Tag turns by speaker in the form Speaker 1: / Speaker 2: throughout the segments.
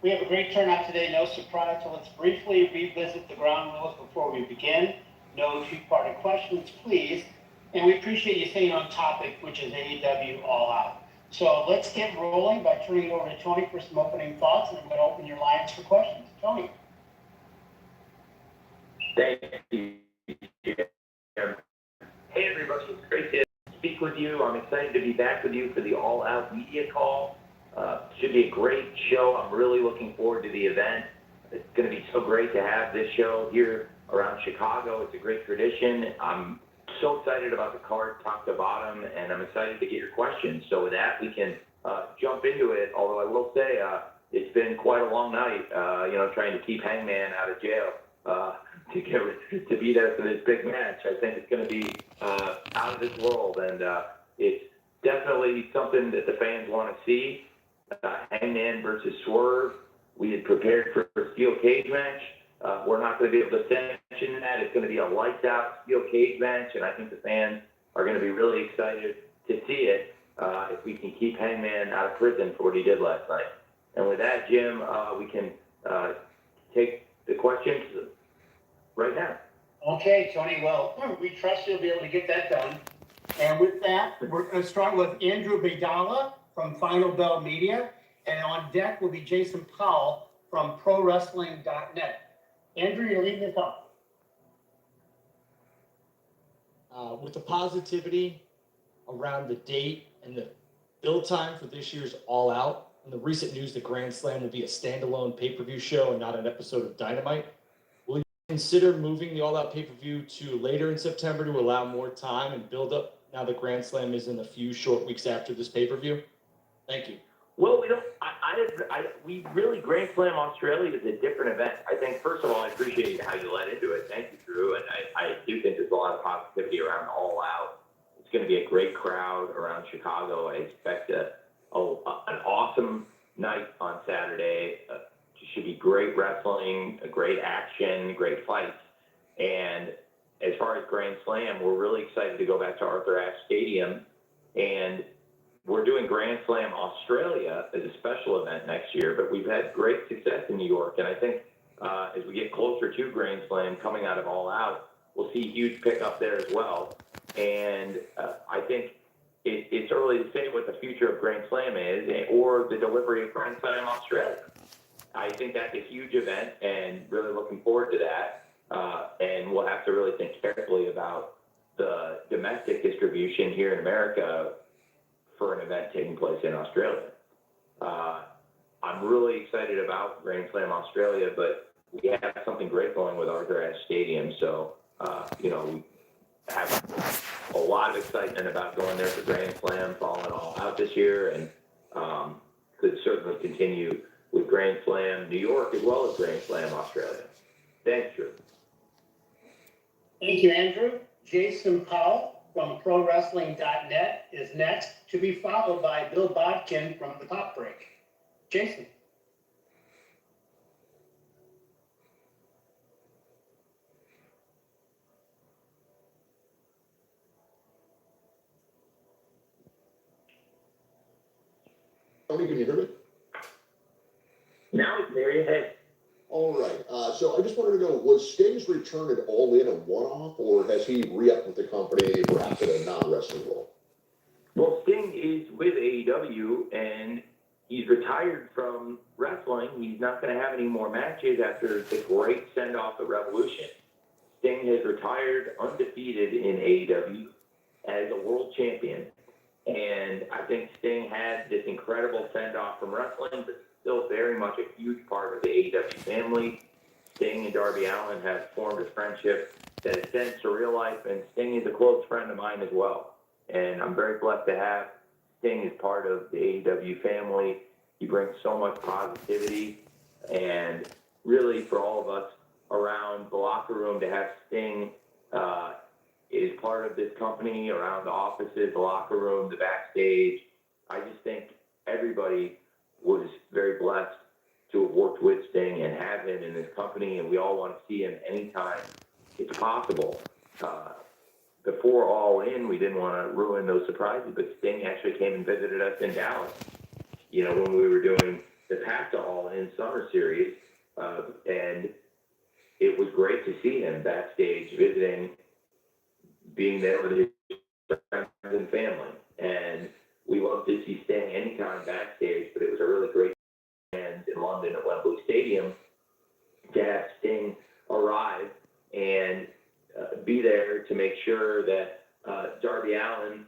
Speaker 1: We have a great turnout today, no surprise, so let's briefly revisit the ground rules before we begin. No two-parted questions, please. And we appreciate you staying on topic, which is AEW All Out. So let's get rolling by turning it over to Tony for some opening thoughts, and I'm going to open your lines for questions. Tony.
Speaker 2: Thank you, Jim. Hey, everybody. It's great to speak with you. I'm excited to be back with you for the All Out media call. Should be a great show. I'm really looking forward to the event. It's going to be so great to have this show here around Chicago. It's a great tradition. I'm so excited about the card top to bottom, and I'm excited to get your questions. So with that, we can jump into it, although I will say it's been quite a long night, trying to keep Hangman out of jail to be there for this big match. I think it's going to be out of this world, and it's definitely something that the fans want to see. Hangman versus Swerve. We had prepared for a steel cage match. We're not going to be able to sanction that. It's going to be a lights-out steel cage match, and I think the fans are going to be really excited to see it if we can keep Hangman out of prison for what he did last night. And with that, Jim, we can take the questions right now.
Speaker 1: Okay, Tony. Well, we trust you'll be able to get that done. And with that, we're going to start with Andrew Bidala from Final Bell Media, and on deck will be Jason Powell from ProWrestling.net. Andrew, you're leading this up.
Speaker 3: With the positivity around the date and the build time for this year's All Out, and the recent news that Grand Slam will be a standalone pay-per-view show and not an episode of Dynamite, will you consider moving the All Out pay-per-view to later in September to allow more time and build up now that Grand Slam is in a few short weeks after this pay-per-view? Thank you.
Speaker 2: Well, Grand Slam Australia is a different event. I think, first of all, I appreciate how you led into it. Thank you, Drew. And I do think there's a lot of positivity around All Out. It's going to be a great crowd around Chicago. I expect an awesome night on Saturday. It should be great wrestling, great action, great fights. And as far as Grand Slam, we're really excited to go back to Arthur Ashe Stadium, and we're doing Grand Slam Australia as a special event next year, but we've had great success in New York. And I think as we get closer to Grand Slam coming out of All Out, we'll see huge pickup there as well. And I think it's early to say what the future of Grand Slam is or the delivery of Grand Slam Australia. I think that's a huge event and really looking forward to that. And we'll have to really think carefully about the domestic distribution here in America for an event taking place in Australia. I'm really excited about Grand Slam Australia, but we have something great going with Arthur Ashe Stadium. So, we have a lot of excitement about going there for Grand Slam, following All Out this year, and could certainly continue with Grand Slam New York as well as Grand Slam Australia. Thanks, Drew.
Speaker 1: Thank you, Andrew. Jason Powell from ProWrestling.net is next, to be followed by Bill Bodkin from The Pop Break. Jason.
Speaker 4: Tony, can you hear me?
Speaker 2: Now we can hear you. Hey.
Speaker 4: All right. So I just wanted to know, was Sting's return at All In a one-off, or has he re-upped with the company, perhaps in a non-wrestling role?
Speaker 2: Well, Sting is with AEW, and he's retired from wrestling. He's not going to have any more matches after the great send-off at Revolution. Sting has retired undefeated in AEW as a world champion. And I think Sting had this incredible send-off from wrestling, but still very much a huge part of the AEW family. Sting and Darby Allin have formed a friendship that extends to real life, and Sting is a close friend of mine as well. And I'm very blessed to have Sting as part of the AEW family. He brings so much positivity, and really for all of us around the locker room to have Sting is part of this company, around the offices, the locker room, the backstage. I just think everybody was very blessed to have worked with Sting and have him in this company, and we all want to see him anytime it's possible. Before All In, we didn't want to ruin those surprises, but Sting actually came and visited us in Dallas, when we were doing the Path to All In Summer Series, and it was great to see him backstage visiting, being there with his friends and family. And we love to see Sting anytime backstage, but it was a really great and in London at Wembley Stadium to have Sting arrive and be there to make sure that Darby Allin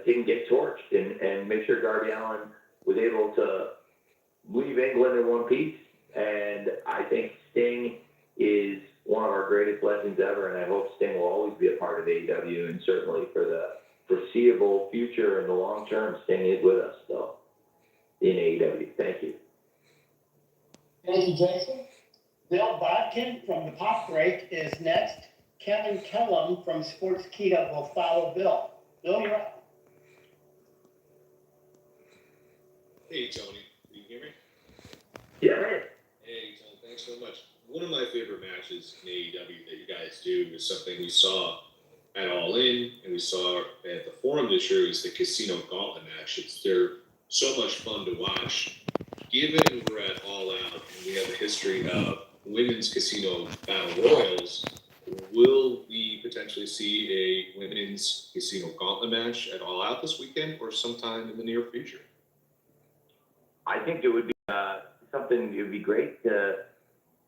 Speaker 2: didn't get torched and make sure Darby Allin was able to leave England in one piece. And I think Sting is one of our greatest legends ever, and I hope Sting will always be a part of AEW, and certainly for the foreseeable future and the long term, Sting is with us still in AEW. Thank you.
Speaker 1: Thank you, Jason. Bill Bodkin from the Pop Break is next. Kevin Kellum from Sportskeeda will follow Bill. Bill, you're up.
Speaker 5: Hey, Tony. Can you hear me?
Speaker 2: Yeah, man.
Speaker 5: Hey, Tony. Thanks so much. One of my favorite matches in AEW that you guys do is something we saw at All In and we saw at the Forum this year is the Casino Gauntlet matches. They're so much fun to watch. Given we're at All Out and we have a history of women's casino battle royals, will we potentially see a women's casino gauntlet match at All Out this weekend or sometime in the near future?
Speaker 2: I think it would be something. It would be great to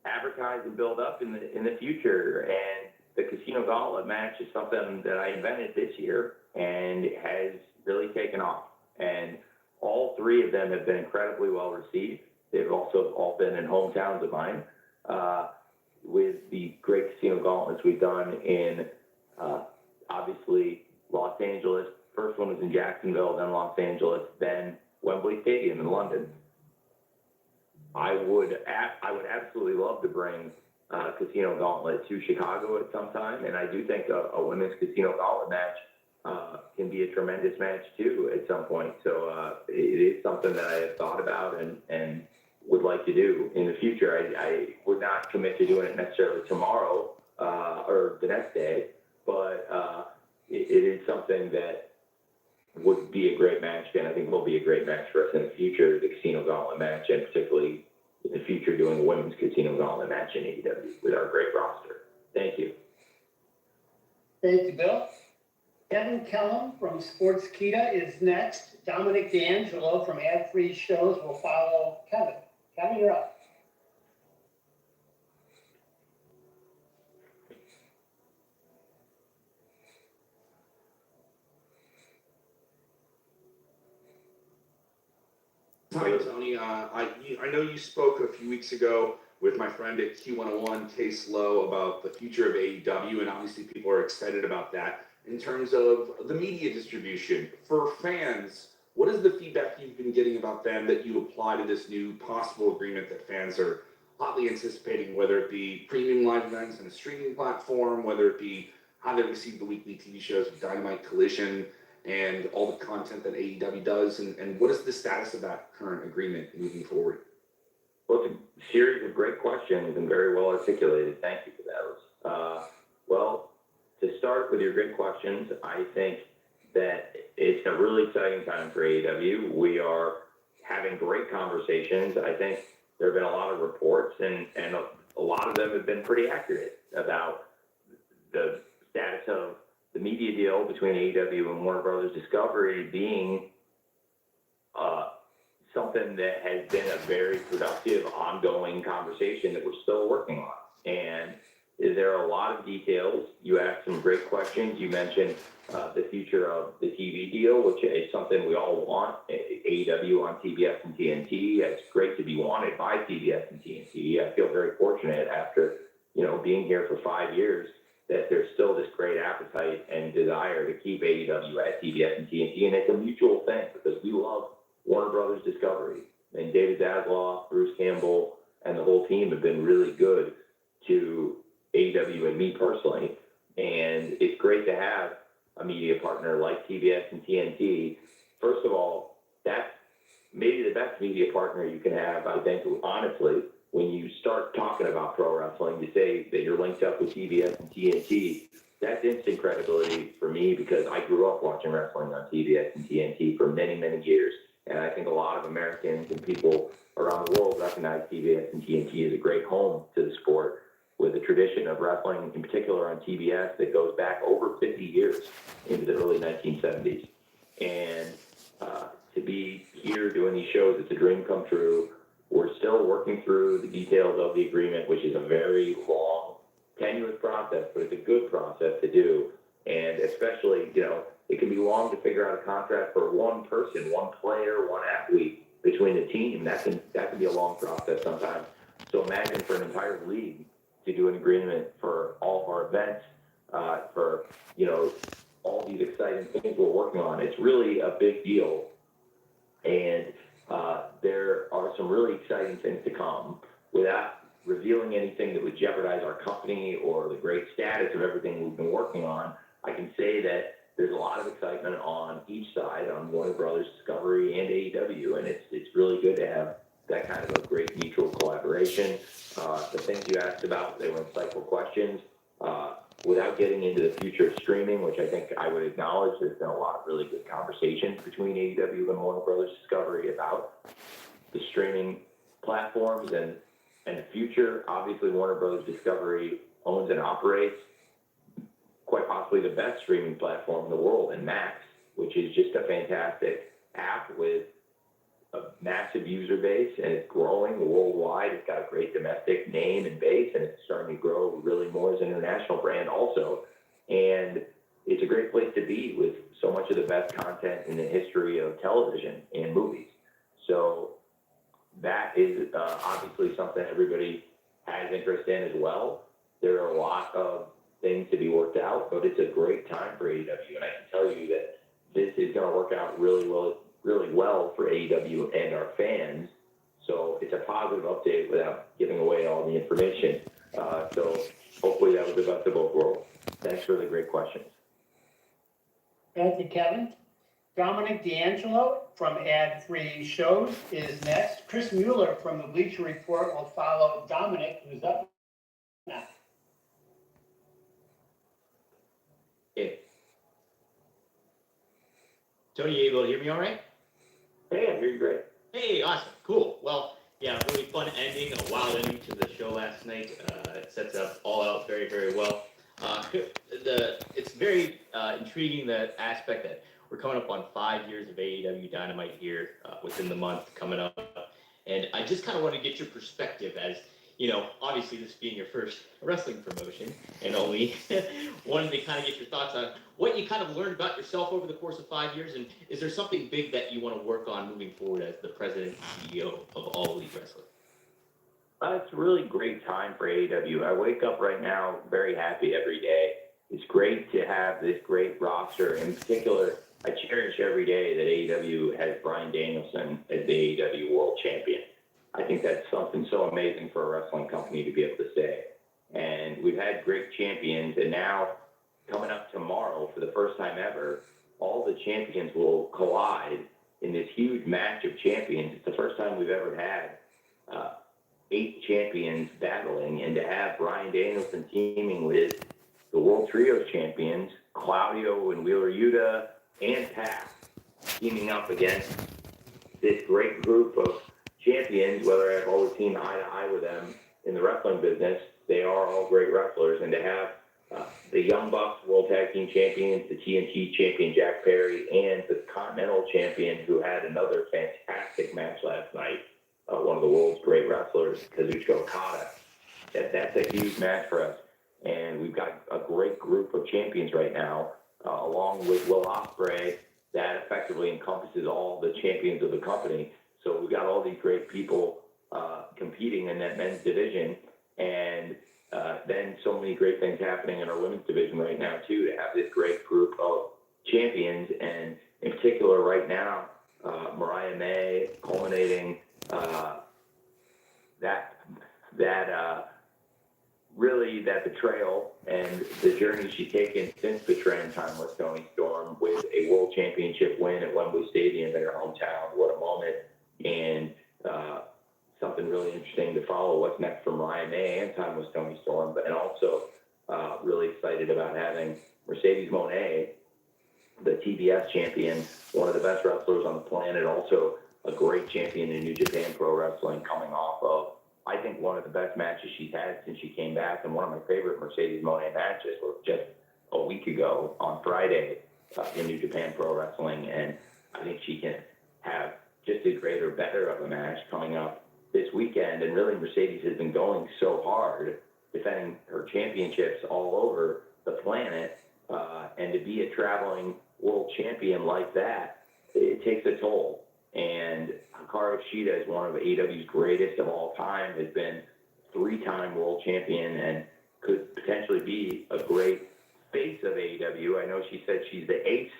Speaker 2: advertise and build up in the future. And the Casino Gauntlet match is something that I invented this year and has really taken off. And all three of them have been incredibly well received. They've also all been in hometowns of mine. With the great Casino Gauntlets we've done in obviously Los Angeles. First one was in Jacksonville, then Los Angeles, then Wembley Stadium in London. I would absolutely love to bring Casino Gauntlet to Chicago at some time, and I do think a women's Casino Gauntlet match can be a tremendous match too at some point. So it is something that I have thought about and would like to do in the future. I would not commit to doing it necessarily tomorrow or the next day, but it is something that would be a great match, and I think will be a great match for us in the future, the Casino Gauntlet match, and particularly in the future doing a women's Casino Gauntlet match in AEW with our great roster. Thank you.
Speaker 1: Thank you, Bill. Kevin Kellum from Sportskeeda is next. Dominic D'Angelo from Ad Free Shows will follow Kevin. Kevin, you're up.
Speaker 6: Hi, Tony. I know you spoke a few weeks ago with my friend at Q101, Case Lowe, about the future of AEW, and obviously people are excited about that. In terms of the media distribution, for fans, what is the feedback you've been getting about them that you apply to this new possible agreement that fans are hotly anticipating, whether it be premium live events and a streaming platform, whether it be how they receive the weekly TV shows with Dynamite, Collision, and all the content that AEW does, and what is the status of that current agreement moving forward?
Speaker 2: Well, it's a series of great questions and very well articulated. Thank you for those. Well, to start with your great questions, I think that it's a really exciting time for AEW. We are having great conversations. I think there have been a lot of reports, and a lot of them have been pretty accurate about the status of the media deal between AEW and Warner Brothers Discovery being something that has been a very productive, ongoing conversation that we're still working on. And there are a lot of details. You asked some great questions. You mentioned the future of the TV deal, which is something we all want. AEW on TBS and TNT. It's great to be wanted by TBS and TNT. I feel very fortunate after being here for 5 years that there's still this great appetite and desire to keep AEW at TBS and TNT, and it's a mutual thing because we love Warner Brothers Discovery, and David Zaslav, Bruce Campbell, and the whole team have been really good to AEW and me personally, and it's great to have a media partner like TBS and TNT. First of all, that's maybe the best media partner you can have, I think, honestly. When you start talking about pro wrestling, you say that you're linked up with TBS and TNT. That's instant credibility for me because I grew up watching wrestling on TBS and TNT for many, many years. And I think a lot of Americans and people around the world recognize TBS and TNT as a great home to the sport, with a tradition of wrestling, in particular on TBS, that goes back over 50 years into the early 1970s. And to be here doing these shows, it's a dream come true. We're still working through the details of the agreement, which is a very long, tenuous process, but it's a good process to do. And especially, it can be long to figure out a contract for one person, one player, one athlete between the team. That can be a long process sometimes. So imagine for an entire league to do an agreement for all of our events, for all these exciting things we're working on. It's really a big deal, and there are some really exciting things to come. Without revealing anything that would jeopardize our company or the great status of everything we've been working on, I can say that there's a lot of excitement on each side, on Warner Brothers Discovery and AEW, and it's really good to have that kind of a great mutual collaboration. The things you asked about, they were insightful questions. Without getting into the future of streaming, which I think I would acknowledge, there's been a lot of really good conversations between AEW and Warner Brothers Discovery about the streaming platforms and the future. Obviously, Warner Brothers Discovery owns and operates quite possibly the best streaming platform in the world in Max, which is just a fantastic app with a massive user base, and it's growing worldwide. It's got a great domestic name and base, and it's starting to grow really more as an international brand also. And it's a great place to be with so much of the best content in the history of television and movies. So that is obviously something everybody has interest in as well. There are a lot of things to be worked out, but it's a great time for AEW, and I can tell you that this is going to work out really well for AEW and our fans. So it's a positive update without giving away all the information. So hopefully that was the best of both worlds. Thanks for the great questions.
Speaker 1: Thank you, Kevin. Dominic D'Angelo from Ad-Free Shows is next. Chris Mueller from the Bleacher Report will follow Dominic, who's up now.
Speaker 2: Hey,
Speaker 3: Tony, you able to hear me all right?
Speaker 2: I hear you great.
Speaker 3: Hey, awesome, cool. Well, yeah, really fun ending, a wild ending to the show last night. It sets up all out very, very well. It's very intriguing, that aspect that we're coming up on 5 years of AEW Dynamite here within the month coming up. And I just kind of want to get your perspective as, obviously this being your first wrestling promotion, and only wanted to kind of get your thoughts on what you kind of learned about yourself over the course of 5 years, and is there something big that you want to work on moving forward as the president and CEO of All Elite Wrestling?
Speaker 2: It's a really great time for AEW. I wake up right now very happy every day. It's great to have this great roster. In particular, I cherish every day that AEW has Bryan Danielson as the AEW World Champion. I think that's something so amazing for a wrestling company to be able to say. And we've had great champions, and now coming up tomorrow for the first time ever, all the champions will collide in this huge match of champions. It's the first time we've ever had 8 champions battling, and to have Bryan Danielson teaming with the World Trios champions, Claudio and Wheeler Yuta and Pat, teaming up against this great group of champions, whether I've always seen eye to eye with them in the wrestling business, they are all great wrestlers. And to have the Young Bucks World Tag Team Champions, the TNT Champion Jack Perry, and the Continental Champion, who had another fantastic match last night, one of the world's great wrestlers, Kazuchika Okada. That's a huge match for us. And we've got a great group of champions right now, along with Will Ospreay, that effectively encompasses all the champions of the company. So we've got all these great people competing in that men's division, and then so many great things happening in our women's division right now too, to have this great group of champions. And in particular right now, Mariah May culminating that betrayal and the journey she's taken since betraying Timeless Tony Storm with a world championship win at Wembley Stadium in her hometown. What a moment, and something really interesting to follow what's next for Mariah May and Timeless Tony Storm, and also really excited about having Mercedes Moné, the TBS champion, one of the best wrestlers on the planet, also a great champion in New Japan Pro Wrestling, coming off of, I think, one of the best matches she's had since she came back, and one of my favorite Mercedes Moné matches was just a week ago on Friday in New Japan Pro Wrestling, and I think she can have just as great or better of a match coming up this weekend. And really, Mercedes has been going so hard, defending her championships all over the planet, and to be a traveling world champion like that, it takes a toll. And Hikaru Shida is one of AEW's greatest of all time, has been 3-time world champion, and could potentially be a great face of AEW. I know she said she's the ace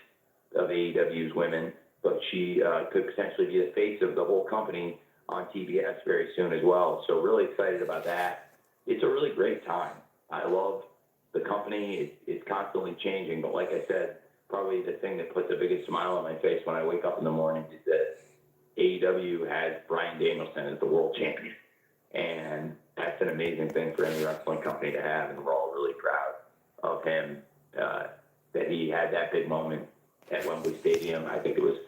Speaker 2: of AEW's women, but she could potentially be the face of the whole company on TBS very soon as well. So really excited about that. It's a really great time. I love the company. It's constantly changing, but like I said, probably the thing that puts the biggest smile on my face when I wake up in the morning is that AEW has Bryan Danielson as the world champion. And that's an amazing thing for any wrestling company to have, and we're all really proud of him, that he had that big moment at Wembley Stadium. I think it was